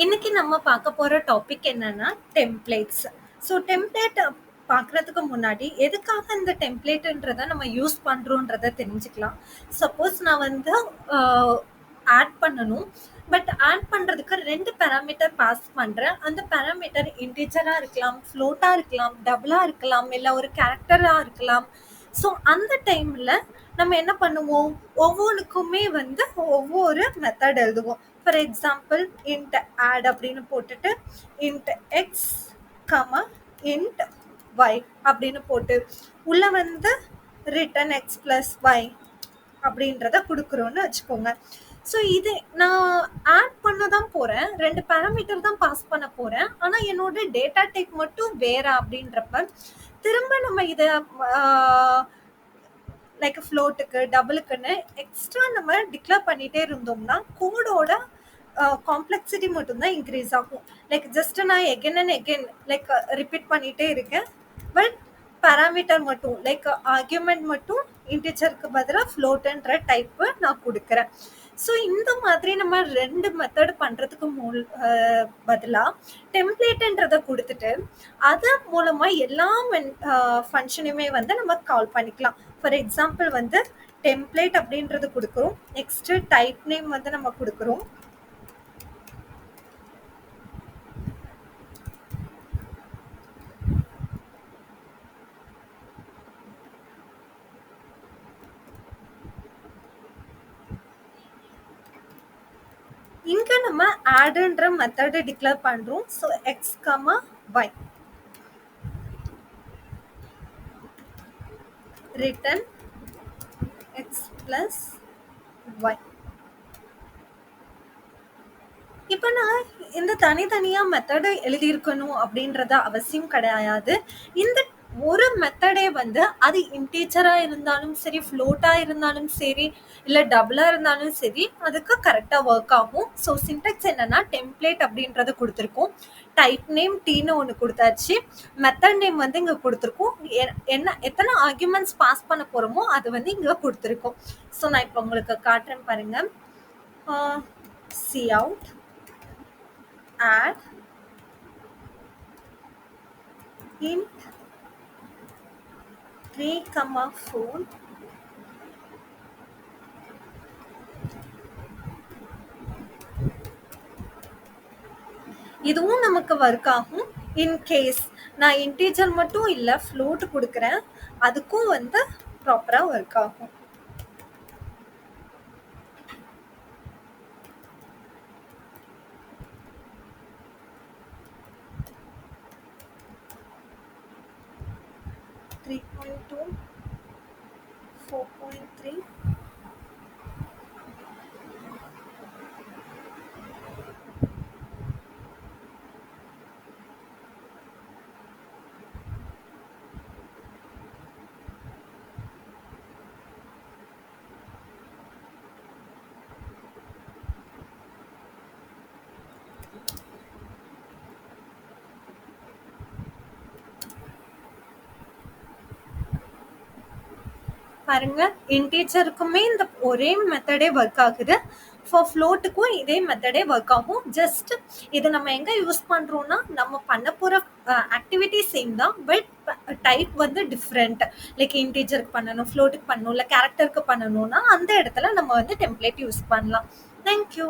இன்னைக்கு நம்ம பார்க்க போற டாபிக் என்னன்னா டெம்ப்ளேட்ஸ். ஸோ டெம்ப்ளேட் பார்க்கறதுக்கு முன்னாடி எதுக்காக இந்த டெம்ப்ளேட்ன்றத நம்ம யூஸ் பண்றோன்றத தெரிஞ்சுக்கலாம். சப்போஸ் நான் வந்து ஆட் பண்ணணும். பட் ஆட் பண்றதுக்கு 2 பாராமீட்டர் பாஸ் பண்றேன். அந்த பாராமீட்டர் இன்டிஜரா இருக்கலாம், ஃப்ளோட்டா இருக்கலாம், டபுளா இருக்கலாம், இல்ல ஒரு கேரக்டரா இருக்கலாம். ஸோ அந்த டைம்ல நம்ம என்ன பண்ணுவோம்? ஒவ்வொன்னுக்குமே வந்து ஒவ்வொரு மெத்தட் எழுதுவோம். ஃபார் எக்ஸாம்பிள் int add அப்படின்னு போட்டுட்டு int x, int y அப்படின்னு போட்டு உள்ள வந்து return x plus y அப்படின்றத கொடுக்குறோன்னு வச்சுக்கோங்க. ஸோ இது நான் ஆட் பண்ண தான் போறேன், 2 பாராமீட்டர் தான் பாஸ் பண்ண போறேன். ஆனா என்னோட டேட்டா டைப் மட்டும் வேற அப்படின்றப்ப திரும்ப நம்ம இதை லைக் ஃப்ளோட்டுக்கு டபுளுக்குன்னு எக்ஸ்ட்ரா நம்ம டிக்ளேர் பண்ணிட்டே இருந்தோம்னா கோடோட காம்ப்ளெக்சிட்டி மட்டும்தான் இன்க்ரீஸ் ஆகும். லைக் ஜஸ்ட் நான் again and again like repeat பண்ணிட்டே இருக்கேன். பட் பாராமீட்டர் மட்டும் லைக் ஆர்கியூமெண்ட் மட்டும் இன்டிஜருக்கு பதிலாக ஃப்ளோட்டுன்ற டைப்பு நான் கொடுக்குறேன். ஸோ இந்த மாதிரி நம்ம 2 மெத்தட் பண்ணுறதுக்கு பதிலாக டெம்ப்ளேட்டுன்றதை கொடுத்துட்டு அது மூலமாக எல்லா ஃபங்க்ஷனுமே வந்து நம்ம கால் பண்ணிக்கலாம். ஃபார் எக்ஸாம்பிள் வந்து டெம்ப்ளேட் அப்படின்றது கொடுக்குறோம். நெக்ஸ்ட் டைப் நேம் வந்து நம்ம கொடுக்குறோம். இங்க நம்ம addன்ற மெத்தடை டிக்ளேர் பண்றோம். So x, y return x plus y. இப்போ நான் இந்த தனித்தனியா மெத்தடை எழுதியிருக்கணும் அப்படின்றத அவசியம் கிடையாது. இந்த ஒரு மெத்தடே வந்து அது இன்டீஜரா இருந்தாலும் சரி, ஃப்ளோட்டா இருந்தாலும் சரி, இல்ல டபுளா இருந்தாலும் சரி, அதுக்கு கரெக்டா ஒர்க் ஆகும். ஸோ சின்டெக்ஸ் என்னன்னா டெம்ப்ளேட் அப்படின்றத கொடுத்துருக்கோம். டைப் நேம் டீன்னு ஒன்று கொடுத்தாச்சு. மெத்தட் நேம் வந்து இங்க கொடுத்துருக்கோம். என்ன எத்தனை ஆர்குமெண்ட்ஸ் பாஸ் பண்ண போறோமோ அது வந்து இங்க கொடுத்துருக்கோம். ஸோ நான் இப்போ உங்களுக்கு காட்டுறேன் பாருங்க. cout add int 3, 4 இதுவும் நமக்கு ஒர்க் ஆகும். இன்கேஸ் நான் இன்டீஜர் மட்டும் இல்லை ஃப்ளோட் கொடுக்குறேன், அதுக்கும் வந்து ப்ராப்பராக ஒர்க் ஆகும். பாருங்க, இன்டீஜருக்குமே இந்த ஒரே மெத்தடே ஒர்க் ஆகுது. ஃபார் ஃப்ளோட்டுக்கும் இதே மெத்தடே ஒர்க் ஆகும். ஜஸ்ட் இதை நம்ம எங்க யூஸ் பண்றோம்னா நம்ம பண்ண போற ஆக்டிவிட்டி சேம் தான், பட் டைப் வந்து டிஃப்ரெண்ட். லைக் இன்டீஜருக்கு பண்ணணும், ஃப்ளோட்டுக்கு பண்ணணும், இல்லை கேரக்டருக்கு பண்ணணும்னா அந்த இடத்துல நம்ம வந்து டெம்ப்ளேட் யூஸ் பண்ணலாம். தேங்க்யூ.